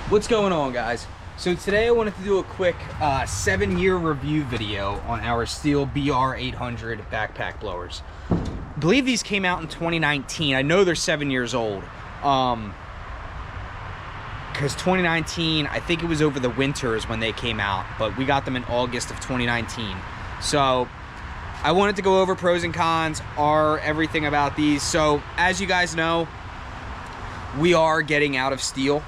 What's going on, guys? So today I wanted to do a quick 7-year review video on our Stihl BR-800 backpack blowers. I believe these came out in 2019. I know they're 7 years old. Because 2019, I think it was over the winter is when they came out, but we got them in August of 2019. So I wanted to go over pros and cons, everything about these. So as you guys know, we are getting out of Stihl.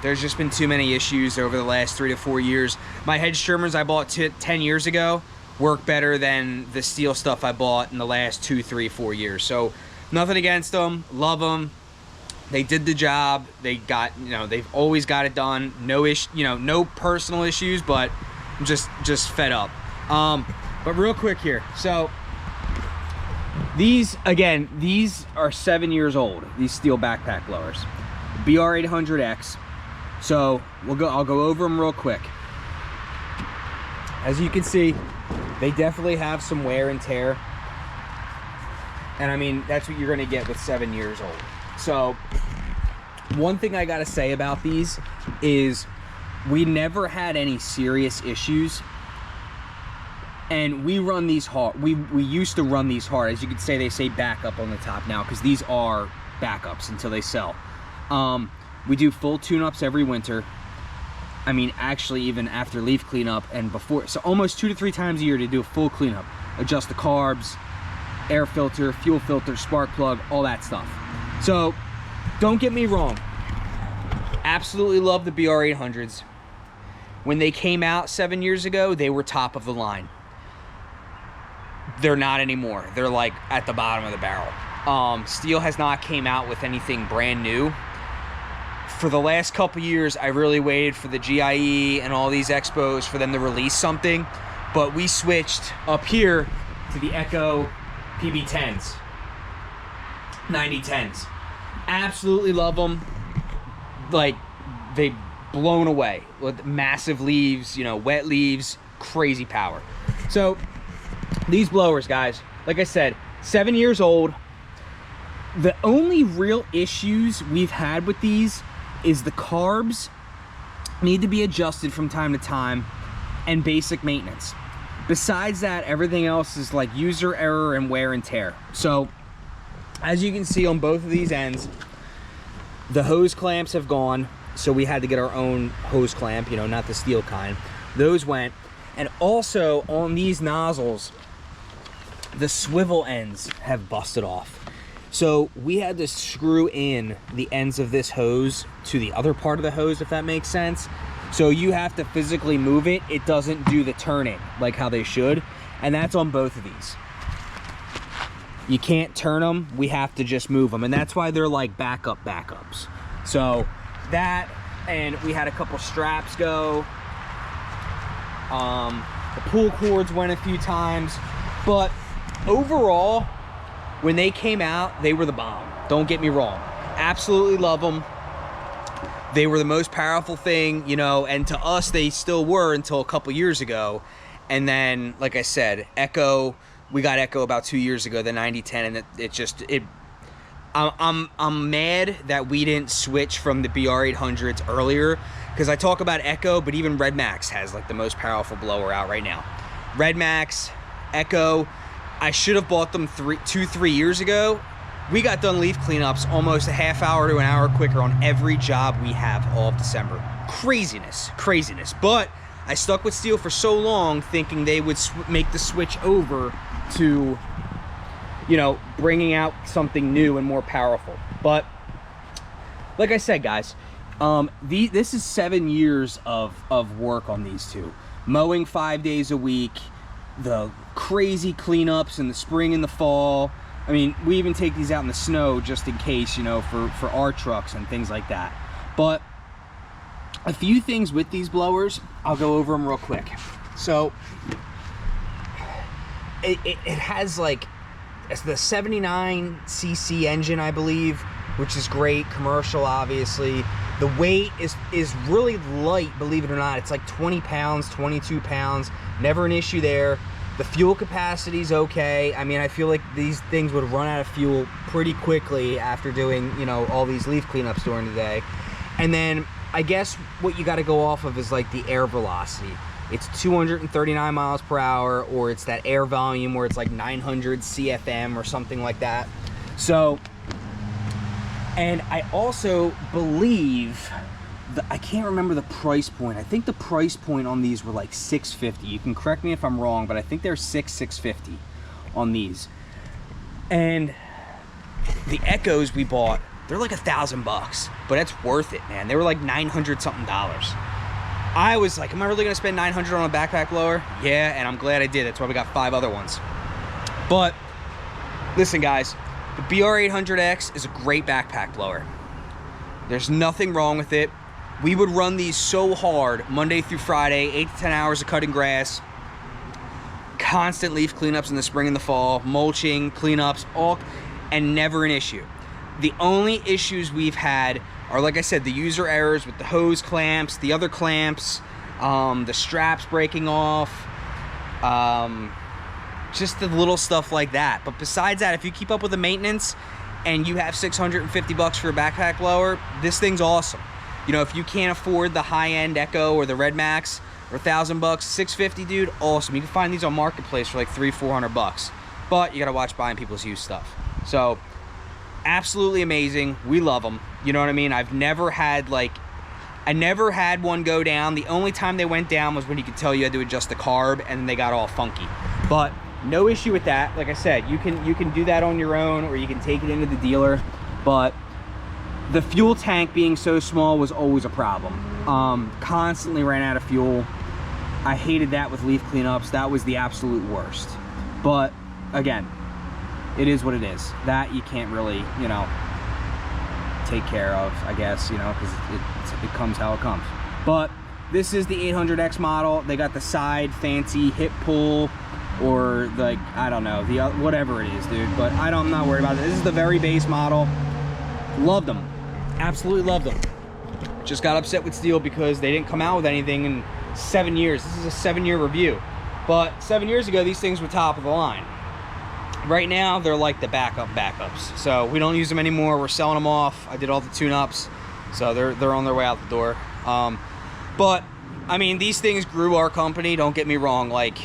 There's just been too many issues over the last 3 to 4 years. My hedge trimmers I bought 10 years ago work better than the Stihl stuff I bought in the last 2, 3, 4 years. So nothing against them, love them. They did the job. They got, they've always got it done. No no personal issues, but I'm just fed up. But real quick here. So these are 7 years old. These Stihl backpack blowers. BR-800X. So I'll go over them real quick. As you can see, they definitely have some wear and tear. And I mean, that's what you're gonna get with 7 years old. So one thing I gotta say about these is we never had any serious issues. And we run these hard. We used to run these hard. As you can say, they say backup on the top now because these are backups until they sell. We do full tune-ups every winter. I mean, actually, even after leaf cleanup and before, so almost 2 to 3 times a year to do a full cleanup. Adjust the carbs, air filter, fuel filter, spark plug, all that stuff. So, don't get me wrong. Absolutely love the BR-800s. When they came out 7 years ago, they were top of the line. They're not anymore. They're like at the bottom of the barrel. Stihl has not came out with anything brand new. For the last couple years, I really waited for the GIE and all these expos for them to release something, but we switched up here to the Echo PB10s, 9010s. Absolutely love them. Like, they blown away with massive leaves, wet leaves, crazy power. So these blowers, guys, like I said, 7 years old. The only real issues we've had with these is the carbs need to be adjusted from time to time and basic maintenance. Besides that, everything else is like user error and wear and tear. So as you can see on both of these ends, the hose clamps have gone. So we had to get our own hose clamp, not the Stihl kind. Those went. And also on these nozzles, the swivel ends have busted off. So we had to screw in the ends of this hose to the other part of the hose, if that makes sense. So you have to physically move it. It doesn't do the turning like how they should. And that's on both of these. You can't turn them. We have to just move them. And that's why they're like backups. So that, and we had a couple straps go. The pull cords went a few times. But overall, when they came out, they were the bomb. Don't get me wrong. Absolutely love them. They were the most powerful thing, and to us, they still were until a couple years ago. And then, like I said, Echo, we got Echo about 2 years ago, the 9010, and I'm mad that we didn't switch from the BR-800s earlier, because I talk about Echo, but even Red Max has like the most powerful blower out right now. Red Max, Echo, I should have bought them 2-3 years ago. We got done leaf cleanups almost a half hour to an hour quicker on every job we have all of December. Craziness. But I stuck with Stihl for so long thinking they would make the switch over to, bringing out something new and more powerful. But like I said, guys, this is 7 years of work on these two. Mowing 5 days a week, the crazy cleanups in the spring and the fall. I mean, we even take these out in the snow just in case, for our trucks and things like that. But a few things with these blowers, I'll go over them real quick. So it has like the 79cc engine, I believe, which is great. Commercial, obviously. The weight is really light, believe it or not. It's like 20 pounds, 22 pounds. Never an issue there. The fuel capacity is okay. I mean, I feel like these things would run out of fuel pretty quickly after doing, all these leaf cleanups during the day. And then I guess what you got to go off of is like the air velocity. It's 239 miles per hour, or it's that air volume where it's like 900 CFM or something like that. So, and I also believe I can't remember the price point. I think the price point on these were like $650. You can correct me if I'm wrong, but I think they're $650 on these. And the Echoes we bought, they're like $1,000 bucks, but it's worth it, man. They were like 900 something dollars. I was like, am I really gonna spend 900 on a backpack blower? Yeah, and I'm glad I did. That's why we got 5 other ones. But listen, guys, the BR-800X is a great backpack blower. There's nothing wrong with it. We would run these so hard Monday through Friday, 8 to 10 hours of cutting grass, constant leaf cleanups in the spring and the fall, mulching, cleanups, all, and never an issue. The only issues we've had are, like I said, the user errors with the hose clamps, the other clamps, the straps breaking off, just the little stuff like that. But besides that, if you keep up with the maintenance and you have 650 bucks for a backpack blower, this thing's awesome. You know, if you can't afford the high-end Echo or the Red Max or 1,000 bucks, 650, dude, awesome. You can find these on Marketplace for like 300-400 bucks. But you gotta watch buying people's used stuff. So, absolutely amazing. We love them. You know what I mean? I never had one go down. The only time they went down was when you could tell you had to adjust the carb, and then they got all funky. But no issue with that. Like I said, you can do that on your own, or you can take it into the dealer. But the fuel tank being so small was always a problem. Constantly ran out of fuel. I hated that with leaf cleanups. That was the absolute worst. But again, it is what it is. That you can't really, you know, take care of, I guess, you know, because it comes how it comes. But this is the 800X model. They got the side fancy hip pull, or like, I don't know, the whatever it is, dude. But I'm not worried about it. This is the very base model. Loved them. Absolutely loved them. Just got upset with Stihl because they didn't come out with anything in 7 years. This is a 7-year review. But 7 years ago, these things were top of the line. Right now, they're like the backups. So we don't use them anymore. We're selling them off. I did all the tune-ups. So they're on their way out the door. But, I mean, these things grew our company. Don't get me wrong. Like,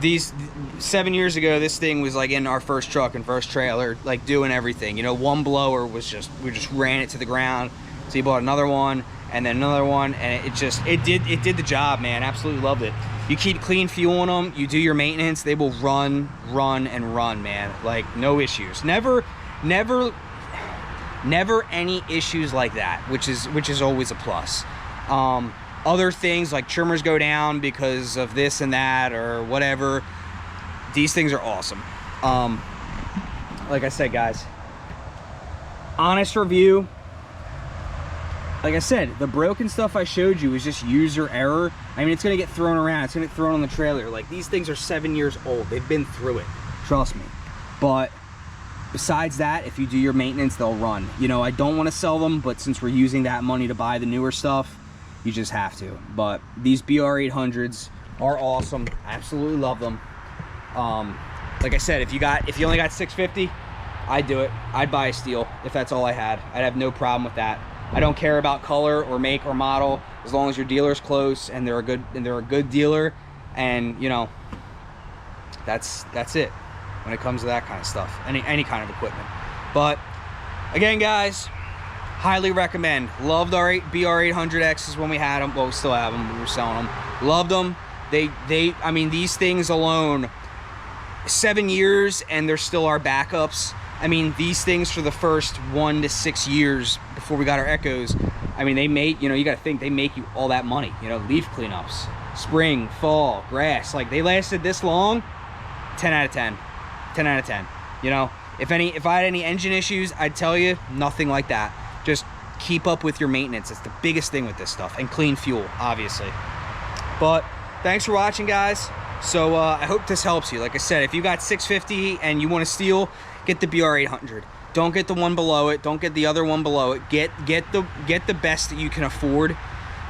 these 7 years ago, this thing was like in our first truck and first trailer, like doing everything. You know, one blower was just, we just ran it to the ground. So you bought another one and then another one, and it did the job, man. Absolutely loved it. You keep clean fuel in them, you do your maintenance, they will run, man. Like, no issues. Never any issues like that, which is always a plus. Other things like trimmers go down because of this and that or whatever. These things are awesome. Like I said, guys, honest review. Like I said, the broken stuff I showed you is just user error. I mean, it's gonna get thrown around. It's gonna get thrown on the trailer. Like, these things are 7 years old. They've been through it, trust me. But besides that, if you do your maintenance, they'll run. You know, I don't want to sell them, but since we're using that money to buy the newer stuff, you just have to. But these BR-800s are awesome. I absolutely love them. Like I said, if you only got 650, I'd do it. I'd buy a Stihl if that's all I had. I'd have no problem with that. I don't care about color or make or model, as long as your dealer's close and they're a good dealer, and you know, that's it when it comes to that kind of stuff, any kind of equipment. But again, guys, highly recommend. Loved our BR-800Xs when we had them. Well, we still have them. We were selling them. Loved them. I mean, these things alone, 7 years, and they're still our backups. I mean, these things for the first 1 to 6 years before we got our Echoes, I mean, they make, you know, you got to think, they make you all that money. You know, leaf cleanups, spring, fall, grass. Like, they lasted this long, 10 out of 10. 10 out of 10. You know, if I had any engine issues, I'd tell you, nothing like that. Just keep up with your maintenance. It's the biggest thing with this stuff. And clean fuel, obviously. But thanks for watching, guys. So I hope this helps you. Like I said, if you got 650 and you want a Stihl, get the BR-800. Don't get the one below it. Don't get the other one below it. Get the best that you can afford.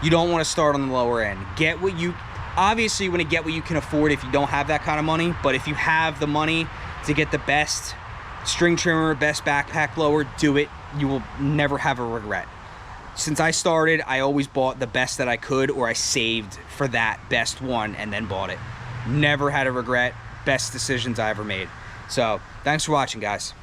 You don't want to start on the lower end. Get what you, obviously you want to get what you can afford if you don't have that kind of money. But if you have the money to get the best string trimmer, best backpack blower, do it. You will never have a regret. Since I started, I always bought the best that I could, or I saved for that best one and then bought it. Never had a regret. Best decisions I ever made. So thanks for watching, guys.